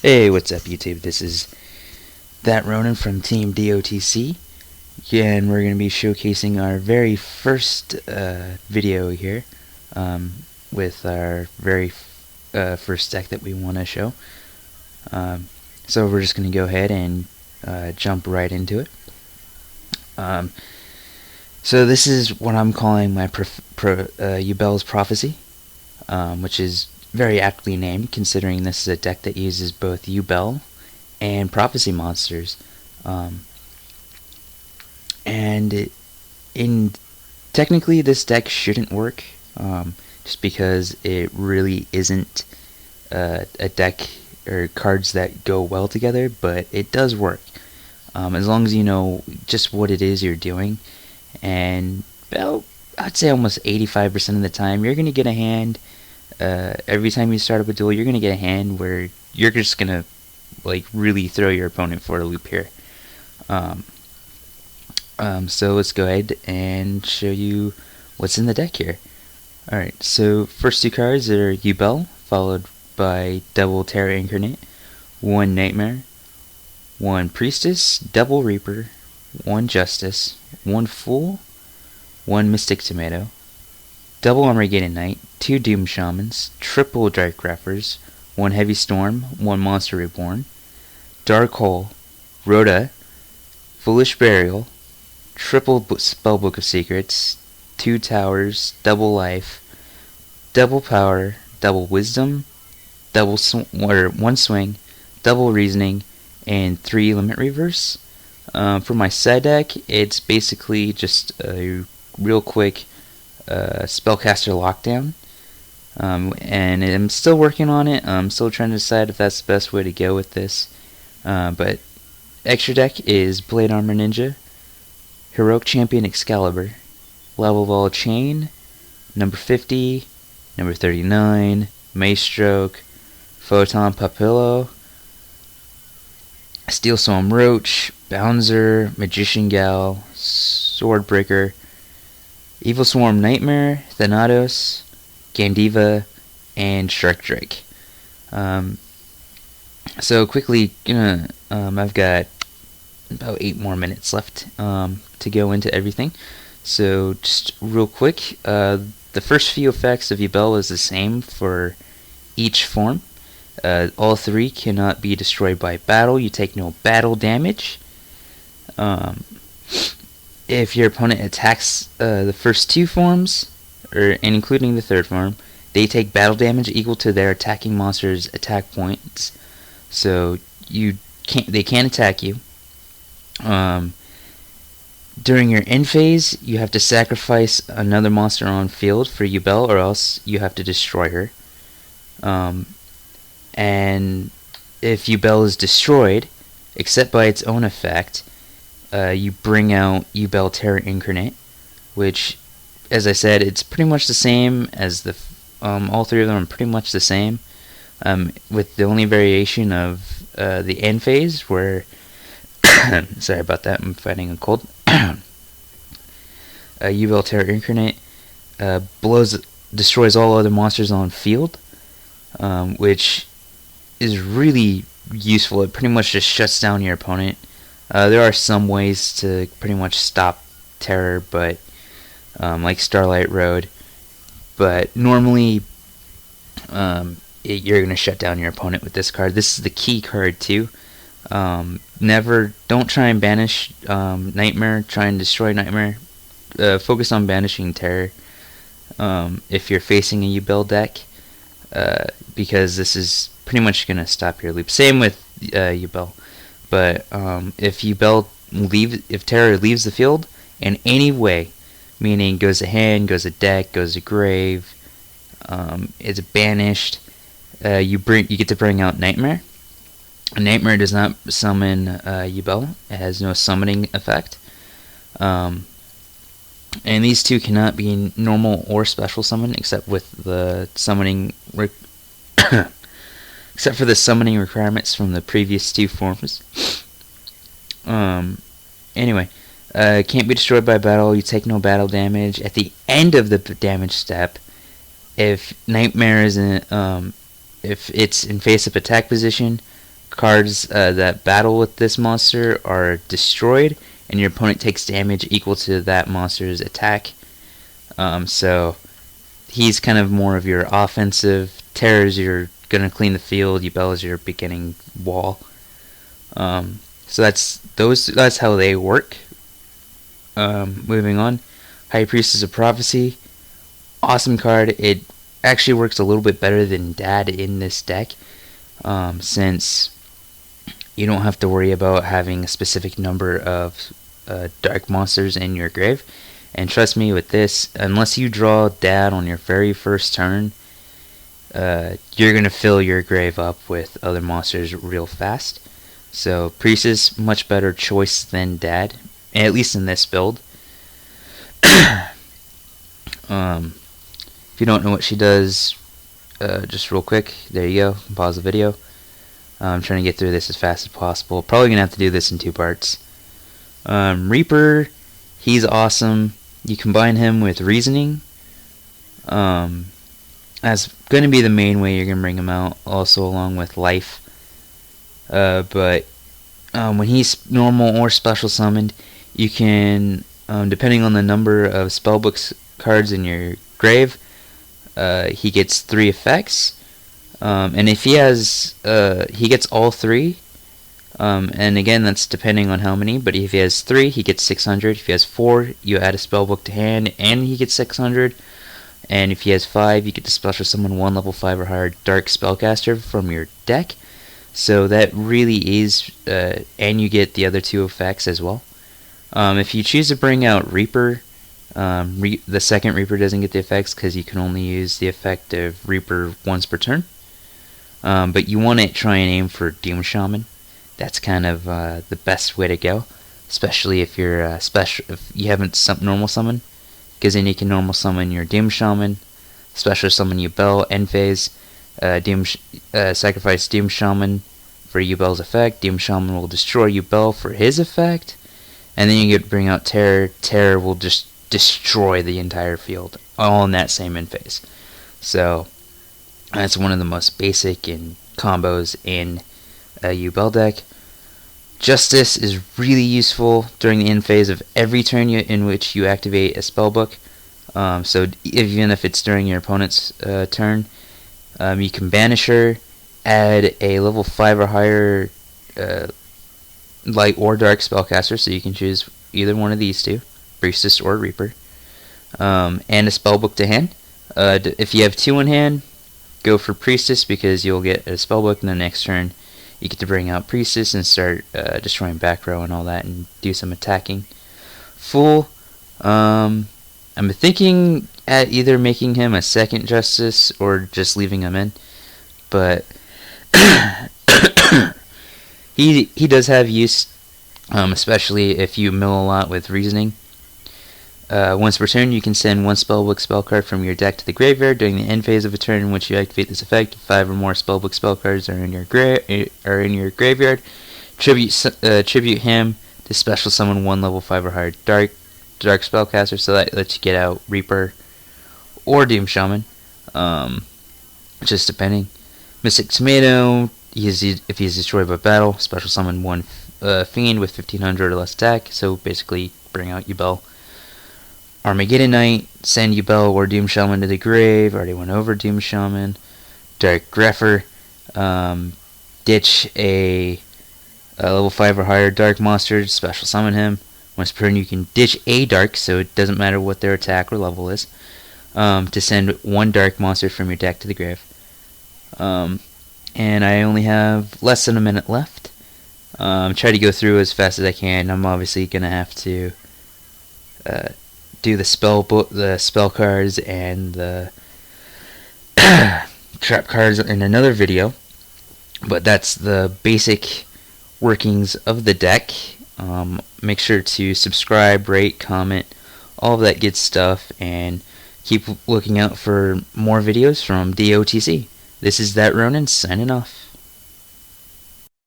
Hey, what's up YouTube? This is That Ronan from Team DOTC, and we're going to be showcasing our very first video here with our very first deck that we want to show. So we're just going to go ahead and jump right into it. So this is what I'm calling my Yubel's Prophecy, which is very aptly named, considering this is a deck that uses both Yubel and Prophecy monsters. Technically this deck shouldn't work, just because it really isn't a deck or cards that go well together, but it does work, as long as you know just what it is you're doing. And about, I'd say almost 85% of the time, you're going to get a hand. Every time you start up a duel, you're going to get a hand where you're just going to really throw your opponent for a loop here. So let's go ahead and show you what's in the deck here. Alright, so first two cards are Yubel, followed by double Terra Incarnate, one Nightmare, one Priestess, double Reaper, one Justice, one Fool, one Mystic Tomato, double Unregated Knight, two Doom Shamans, triple Dark Rappers, one Heavy Storm, one Monster Reborn, Dark Hole, Rhoda, Foolish Burial, triple Spellbook of Secrets, two Towers, double Life, double Power, double Wisdom, one Swing, double Reasoning, and three Limit Reverse. For my side deck, it's basically just a real quick Spellcaster lockdown, and I'm still working on it. I'm still trying to decide if that's the best way to go with this. But extra deck is Blade Armor Ninja, Heroic Champion Excalibur, Level of All Chain, number 50, number 39, Maestroke, Photon Papillo, Steel Swarm Roach, Bouncer, Magician Gal, Swordbreaker, Evil Swarm Nightmare, Thanatos, Gandiva, and Shark Drake. So quickly, I've got about 8 more minutes left to go into everything. So just real quick, the first few effects of Yubel is the same for each form. All three cannot be destroyed by battle. You take no battle damage. If your opponent attacks the first two forms, and including the third form, they take battle damage equal to their attacking monster's attack points. So they can't attack you. During your end phase, you have to sacrifice another monster on field for Yubel, or else you have to destroy her. And if Yubel is destroyed, except by its own effect, you bring out Yubel Terra Incarnate, which, as I said, it's pretty much the same as the all three of them are pretty much the same, with the only variation of the end phase, where sorry about that, I'm fighting a cold. Yubel Terra Incarnate destroys all other monsters on field, which is really useful. It pretty much just shuts down your opponent. There are some ways to pretty much stop terror, but like Starlight Road, but normally you're going to shut down your opponent with this card. This is the key card too. Don't try and banish Nightmare, try and destroy Nightmare. Focus on banishing terror if you're facing a Yubel deck, because this is pretty much going to stop your loop. Same with Yubel. But if terror leaves the field in any way, meaning goes to hand, goes to deck, goes to grave, is banished, you get to bring out Nightmare. Nightmare does not summon Yubel. It has no summoning effect. And these two cannot be normal or special summon, except with the summoning except for the summoning requirements from the previous two forms. Anyway, can't be destroyed by battle. You take no battle damage. At the end of the damage step, if Nightmare is if it's in face-up attack position, cards that battle with this monster are destroyed, and your opponent takes damage equal to that monster's attack. So he's kind of more of your offensive. Terrors, you're gonna clean the field. Yubel is your beginning wall. So that's how they work. Moving on, High Priestess of Prophecy, awesome card. It actually works a little bit better than Dad in this deck, since you don't have to worry about having a specific number of dark monsters in your grave. And trust me with this, unless you draw Dad on your very first turn, you're going to fill your grave up with other monsters real fast. So Priestess, much better choice than Dad, at least in this build. If you don't know what she does, just real quick, there you go, pause the video. I'm trying to get through this as fast as possible. Probably going to have to do this in 2 parts. Reaper, he's awesome. You combine him with Reasoning. That's going to be the main way you're going to bring him out, also along with Life. But when he's normal or special summoned, you can, depending on the number of Spellbook cards in your grave, he gets 3 effects. And if he has, he gets all 3. And again, that's depending on how many, but if he has 3, he gets 600. If he has 4, you add a Spellbook to hand, and he gets 600. And if he has 5, you get to special summon 1 level 5 or higher Dark Spellcaster from your deck. So that really is, and you get the other 2 effects as well. If you choose to bring out Reaper, the second Reaper doesn't get the effects because you can only use the effect of Reaper once per turn. But you want to try and aim for Doom Shaman. That's kind of the best way to go, especially if you're if you haven't normal summon, because then you can normal summon your Doom Shaman, special summon Yubel, end phase, sacrifice Doom Shaman for Yubel's effect. Doom Shaman will destroy Yubel for his effect, and then you get to bring out Terror. Terror will just destroy the entire field, all in that same end phase. So that's one of the most basic in combos in a Yubel deck. Justice is really useful during the end phase of every turn in which you activate a Spellbook. So even if it's during your opponent's turn, you can banish her, add a level 5 or higher light or dark spellcaster, so you can choose either one of these 2, Priestess or Reaper, and a Spellbook to hand. If you have 2 in hand, go for Priestess, because you'll get a Spellbook in the next turn. You get to bring out Priestess and start destroying back row and all that, and do some attacking. Fool, I'm thinking at either making him a second Justice or just leaving him in, but he does have use, especially if you mill a lot with Reasoning. Once per turn, you can send 1 Spellbook spell card from your deck to the graveyard during the end phase of a turn in which you activate this effect. 5 or more Spellbook spell cards are in your graveyard. Tribute him to special summon 1 level 5 or higher dark spellcaster, so that lets you get out Reaper or Doom Shaman, just depending. Mystic Tomato, if he's destroyed by battle, special summon 1 Fiend with 1500 or less attack, so basically bring out Yubel. Armageddon Knight, send Yubel or Doom Shaman to the grave. Already went over Doom Shaman. Dark Greffer, ditch a level 5 or higher dark monster, special summon him. Once per turn, you can ditch a dark, so it doesn't matter what their attack or level is, to send 1 dark monster from your deck to the grave. And I only have less than a minute left. Try to go through as fast as I can. I'm obviously going to have to do the spell cards and the trap cards in another video, but that's the basic workings of the deck. Make sure to subscribe, rate, comment, all of that good stuff, and keep looking out for more videos from DOTC. This is That Ronin signing off.